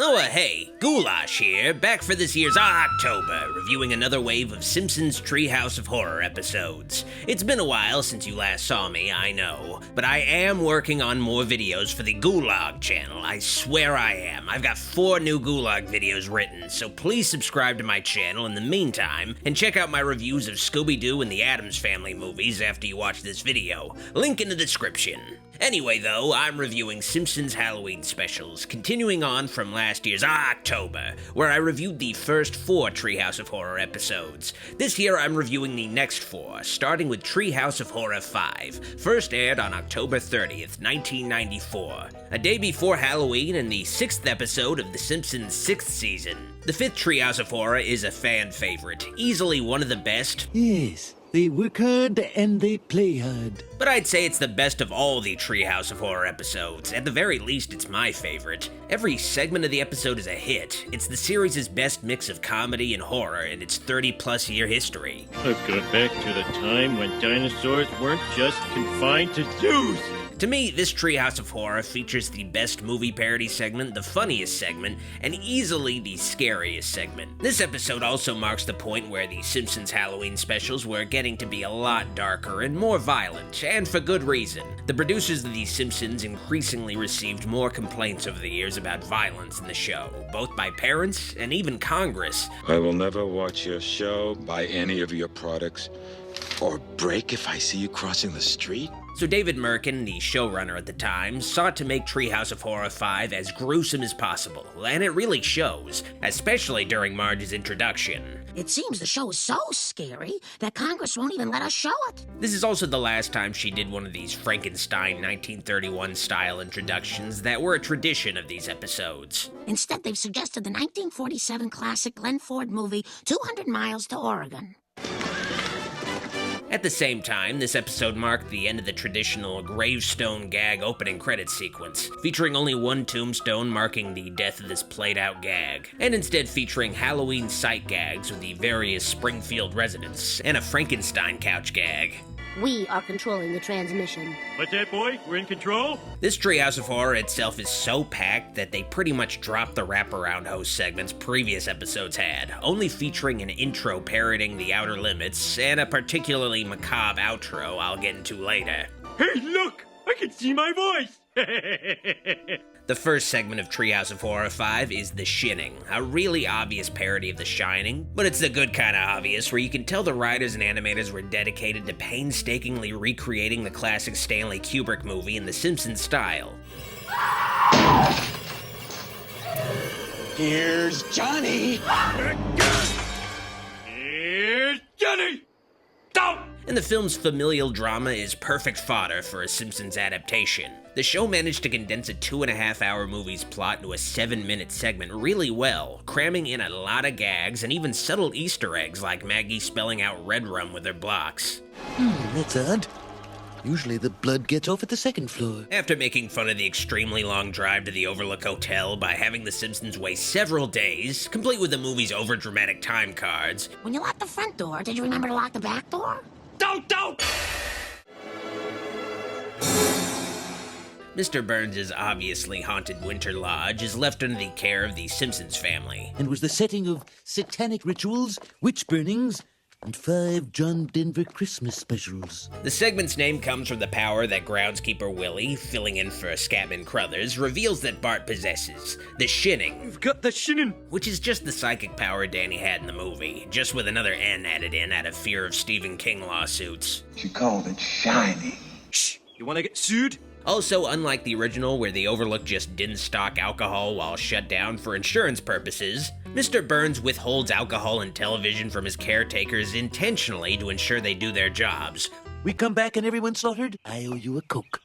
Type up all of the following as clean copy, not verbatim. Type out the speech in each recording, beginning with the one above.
Hey, Ghoulash here, back for this year's October, reviewing another wave of Simpsons Treehouse of Horror episodes. It's been a while since you last saw me, I know, but I am working on more videos for the Ghoulash channel, I swear I am. I've got 4 new Ghoulash videos written, so please subscribe to my channel in the meantime, and check out my reviews of Scooby-Doo and the Addams Family movies after you watch this video. Link in the description. Anyway though, I'm reviewing Simpsons Halloween specials, continuing on from last year's October, where I reviewed the first 4 Treehouse of Horror episodes. This year I'm reviewing the next 4, starting with Treehouse of Horror 5, first aired on October 30th, 1994, a day before Halloween and the 6th episode of The Simpsons' 6th season. The 5th Treehouse of Horror is a fan favorite, easily one of the best. Yes. They work hard and they play hard. But I'd say it's the best of all the Treehouse of Horror episodes. At the very least, it's my favorite. Every segment of the episode is a hit. It's the series' best mix of comedy and horror in its 30-plus year history. I've gone back to the time when dinosaurs weren't just confined to zoos. To me, this Treehouse of Horror features the best movie parody segment, the funniest segment, and easily the scariest segment. This episode also marks the point where the Simpsons Halloween specials were getting to be a lot darker and more violent, and for good reason. The producers of The Simpsons increasingly received more complaints over the years about violence in the show, both by parents and even Congress. I will never watch your show, buy any of your products, or break if I see you crossing the street. So David Merkin, the showrunner at the time, sought to make Treehouse of Horror 5 as gruesome as possible, and it really shows, especially during Marge's introduction. It seems the show is so scary that Congress won't even let us show it. This is also the last time she did one of these Frankenstein 1931-style introductions that were a tradition of these episodes. Instead, they've suggested the 1947 classic Glenn Ford movie, 200 Miles to Oregon. At the same time, this episode marked the end of the traditional gravestone gag opening credits sequence, featuring only one tombstone marking the death of this played-out gag, and instead featuring Halloween sight gags with the various Springfield residents, and a Frankenstein couch gag. We are controlling the transmission. What's that, boy? We're in control? This Treehouse of Horror itself is so packed that they pretty much dropped the wraparound host segments previous episodes had, only featuring an intro parodying The Outer Limits, and a particularly macabre outro I'll get into later. Hey, look! I can see my voice! The first segment of Treehouse of Horror 5 is The Shinning, a really obvious parody of The Shining, but it's the good kind of obvious where you can tell the writers and animators were dedicated to painstakingly recreating the classic Stanley Kubrick movie in the Simpsons style. Here's Johnny! Here's Johnny! Stop! And the film's familial drama is perfect fodder for a Simpsons adaptation. The show managed to condense a 2.5-hour movie's plot into a 7-minute segment really well, cramming in a lot of gags and even subtle Easter eggs like Maggie spelling out red rum with her blocks. That's odd. Usually the blood gets off at the second floor. After making fun of the extremely long drive to the Overlook Hotel by having the Simpsons waste several days, complete with the movie's overdramatic time cards. When you locked the front door, did you remember to lock the back door? Don't! Mr. Burns' obviously haunted winter lodge is left under the care of the Simpsons family. And was the setting of satanic rituals, witch burnings, and 5 John Denver Christmas specials. The segment's name comes from the power that groundskeeper Willie, filling in for Scatman Crothers, reveals that Bart possesses, the Shinning. We've got the Shinning! Which is just the psychic power Danny had in the movie, just with another N added in out of fear of Stephen King lawsuits. She called it Shining. Shh! You wanna get sued? Also, unlike the original where the Overlook just didn't stock alcohol while shut down for insurance purposes, Mr. Burns withholds alcohol and television from his caretakers intentionally to ensure they do their jobs. We come back and everyone's slaughtered, I owe you a Coke.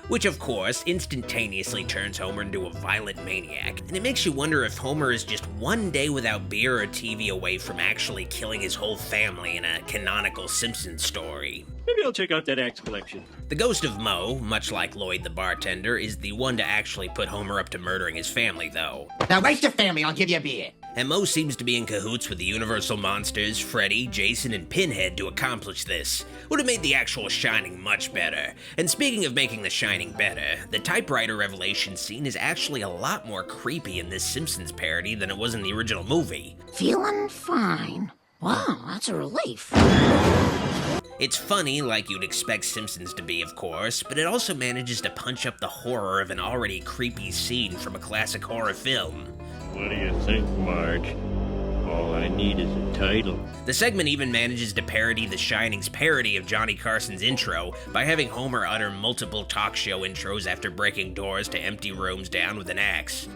Which, of course, instantaneously turns Homer into a violent maniac, and it makes you wonder if Homer is just one day without beer or TV away from actually killing his whole family in a canonical Simpsons story. Maybe I'll check out that axe collection. The ghost of Moe, much like Lloyd the bartender, is the one to actually put Homer up to murdering his family, though. Now wake your family, I'll give you a beer. and Mo seems to be in cahoots with the Universal Monsters, Freddy, Jason, and Pinhead to accomplish this. Would have made the actual Shining much better. And speaking of making The Shining better, the typewriter revelation scene is actually a lot more creepy in this Simpsons parody than it was in the original movie. Feeling fine. Wow, that's a relief. It's funny, like you'd expect Simpsons to be, of course, but it also manages to punch up the horror of an already creepy scene from a classic horror film. What do you think, Marge? All I need is a title. The segment even manages to parody The Shining's parody of Johnny Carson's intro by having Homer utter multiple talk show intros after breaking doors to empty rooms down with an axe.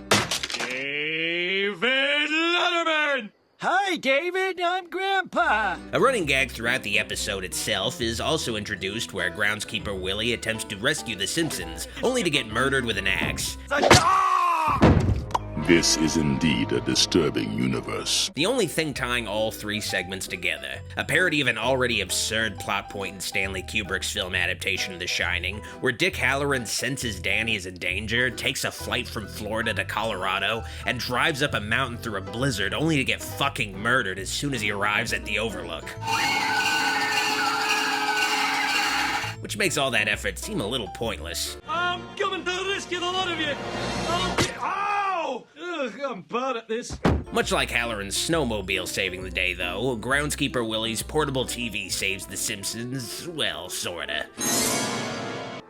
David Letterman! Hi, David. I'm Grandpa. A running gag throughout the episode itself is also introduced where groundskeeper Willie attempts to rescue the Simpsons, only to get murdered with an axe. This is indeed a disturbing universe. The only thing tying all three segments together, a parody of an already absurd plot point in Stanley Kubrick's film adaptation of The Shining, where Dick Halloran senses Danny is in danger, takes a flight from Florida to Colorado, and drives up a mountain through a blizzard only to get fucking murdered as soon as he arrives at the Overlook. Which makes all that effort seem a little pointless. I'm coming to rescue the lot of you. Ow! Ugh, I'm bad at this. Much like Halloran's snowmobile saving the day, though, groundskeeper Willie's portable TV saves The Simpsons, well, sorta.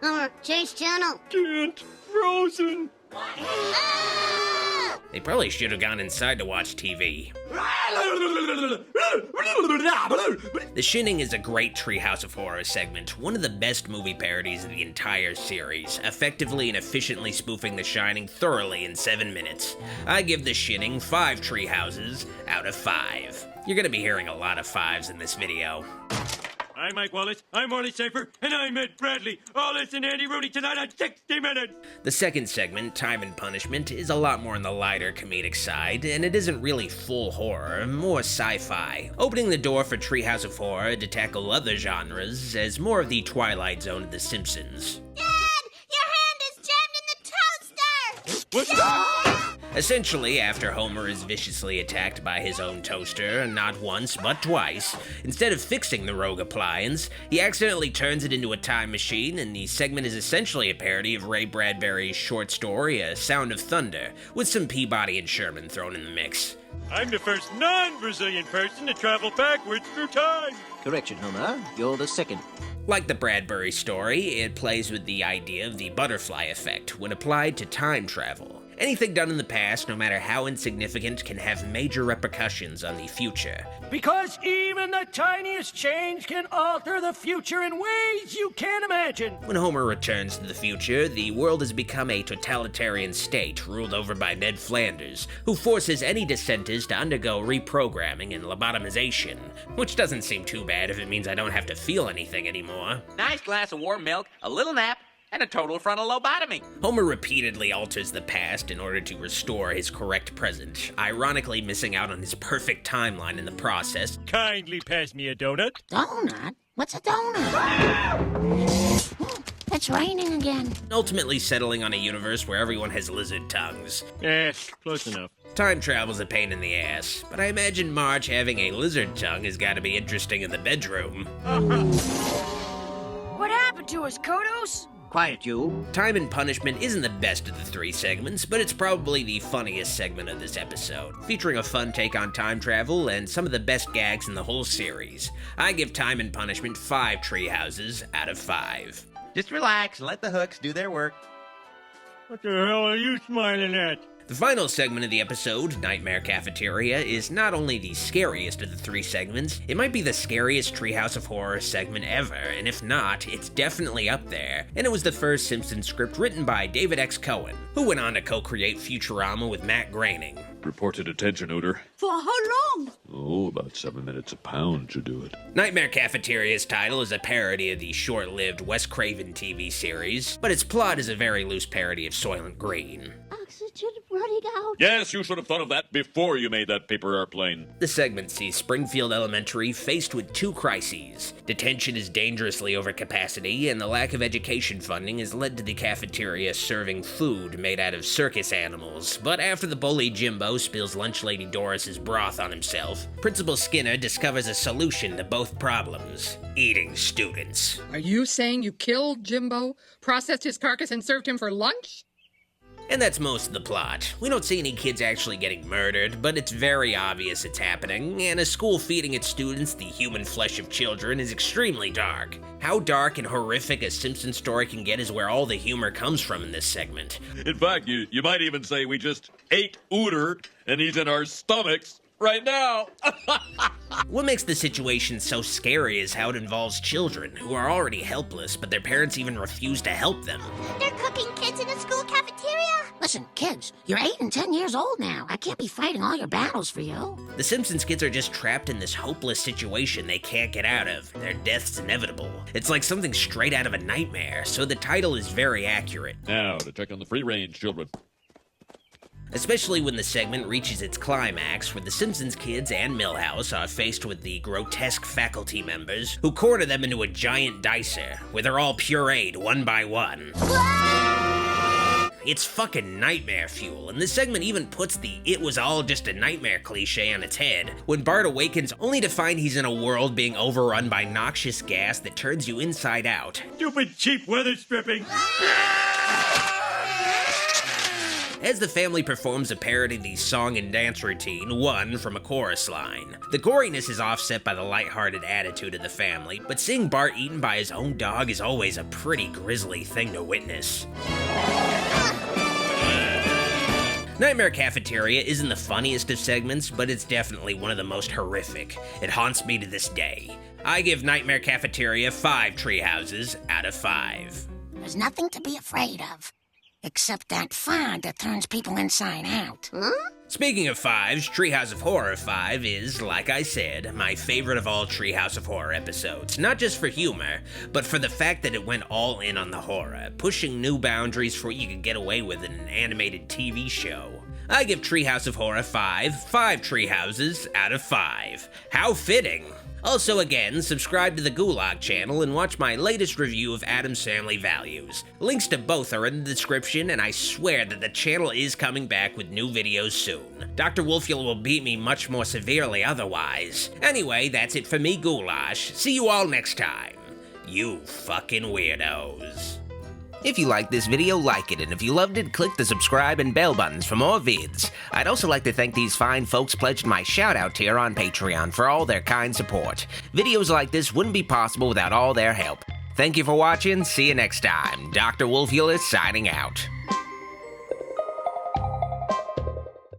Homer, change channel. Can't. Frozen. They probably should have gone inside to watch TV. The Shinning is a great Treehouse of Horror segment, one of the best movie parodies of the entire series, effectively and efficiently spoofing The Shining thoroughly in 7 minutes. I give The Shinning 5 Treehouses out of 5. You're gonna be hearing a lot of 5s in this video. I'm Mike Wallace, I'm Marley Safer, and I'm Ed Bradley. All this and Andy Rooney tonight on 60 Minutes! The second segment, Time and Punishment, is a lot more on the lighter comedic side, and it isn't really full horror, more sci-fi, opening the door for Treehouse of Horror to tackle other genres as more of the Twilight Zone of The Simpsons. Dad, your hand is jammed in the toaster! What's that? Essentially, after Homer is viciously attacked by his own toaster, not once but twice, instead of fixing the rogue appliance, he accidentally turns it into a time machine, and the segment is essentially a parody of Ray Bradbury's short story, A Sound of Thunder, with some Peabody and Sherman thrown in the mix. I'm the first non-Brazilian person to travel backwards through time. Correction, Homer. You're the second. Like the Bradbury story, it plays with the idea of the butterfly effect when applied to time travel. Anything done in the past, no matter how insignificant, can have major repercussions on the future. Because even the tiniest change can alter the future in ways you can't imagine. When Homer returns to the future, the world has become a totalitarian state ruled over by Ned Flanders, who forces any dissenters to undergo reprogramming and lobotomization, which doesn't seem too bad if it means I don't have to feel anything anymore. Nice glass of warm milk, a little nap, and a total frontal lobotomy. Homer repeatedly alters the past in order to restore his correct present, ironically missing out on his perfect timeline in the process. Kindly pass me a donut. Donut? What's a donut? It's raining again. Ultimately settling on a universe where everyone has lizard tongues. Close enough. Time travel's a pain in the ass, but I imagine Marge having a lizard tongue has got to be interesting in the bedroom. What happened to us, Kodos? Quiet, you. Time and Punishment isn't the best of the 3 segments, but it's probably the funniest segment of this episode, featuring a fun take on time travel and some of the best gags in the whole series. I give Time and Punishment 5 Treehouses out of 5. Just relax and let the hooks do their work. What the hell are you smiling at? The final segment of the episode, Nightmare Cafeteria, is not only the scariest of the 3 segments, it might be the scariest Treehouse of Horror segment ever, and if not, it's definitely up there. And it was the first Simpsons script written by David X. Cohen, who went on to co-create Futurama with Matt Groening. Reported attention odor. For how long? Oh, about 7 minutes a pound should do it. Nightmare Cafeteria's title is a parody of the short-lived Wes Craven TV series, but its plot is a very loose parody of Soylent Green. oxygen running out. Yes, you should have thought of that before you made that paper airplane. The segment sees Springfield Elementary faced with two crises. Detention is dangerously over capacity, and the lack of education funding has led to the cafeteria serving food made out of circus animals. But after the bully Jimbo spills lunch lady Doris's broth on himself, Principal Skinner discovers a solution to both problems: eating students. Are you saying you killed Jimbo, processed his carcass, and served him for lunch? And that's most of the plot. We don't see any kids actually getting murdered, but it's very obvious it's happening, and a school feeding its students the human flesh of children is extremely dark. How dark and horrific a Simpsons story can get is where all the humor comes from in this segment. In fact, you might even say we just ate Ooter, and he's in our stomachs right now. What makes the situation so scary is how it involves children, who are already helpless, but their parents even refuse to help them. They're cooking kids in a school cafeteria. Listen, kids, you're 8 and 10 years old now. I can't be fighting all your battles for you. The Simpsons kids are just trapped in this hopeless situation they can't get out of. Their death's inevitable. It's like something straight out of a nightmare, so the title is very accurate. Now, to check on the free-range children. Especially when the segment reaches its climax, where the Simpsons kids and Milhouse are faced with the grotesque faculty members who corner them into a giant dicer, where they're all pureed one by one. It's fucking nightmare fuel, and this segment even puts the "it was all just a nightmare" cliche on its head, when Bart awakens only to find he's in a world being overrun by noxious gas that turns you inside out. Stupid cheap weather stripping. As the family performs a parody of the song and dance routine, one from a chorus line. The goriness is offset by the lighthearted attitude of the family, but seeing Bart eaten by his own dog is always a pretty grisly thing to witness. Nightmare Cafeteria isn't the funniest of segments, but it's definitely one of the most horrific. It haunts me to this day. I give Nightmare Cafeteria 5 treehouses out of 5. There's nothing to be afraid of, except that fog that turns people inside out. Speaking of 5s, Treehouse of Horror 5 is, like I said, my favorite of all Treehouse of Horror episodes. Not just for humor, but for the fact that it went all in on the horror, pushing new boundaries for what you could get away with in an animated TV show. I give Treehouse of Horror 5 treehouses out of 5. How fitting! Also again, subscribe to the Ghoulash channel and watch my latest review of Addams Family Values. Links to both are in the description, and I swear that the channel is coming back with new videos soon. Dr. Wolfula will beat me much more severely otherwise. Anyway, that's it for me, Ghoulash. See you all next time. You fucking weirdos. If you liked this video, like it, and if you loved it, click the subscribe and bell buttons for more vids. I'd also like to thank these fine folks pledged my shout-out tier on Patreon for all their kind support. Videos like this wouldn't be possible without all their help. Thank you for watching, see you next time. Dr. Wolfula signing out.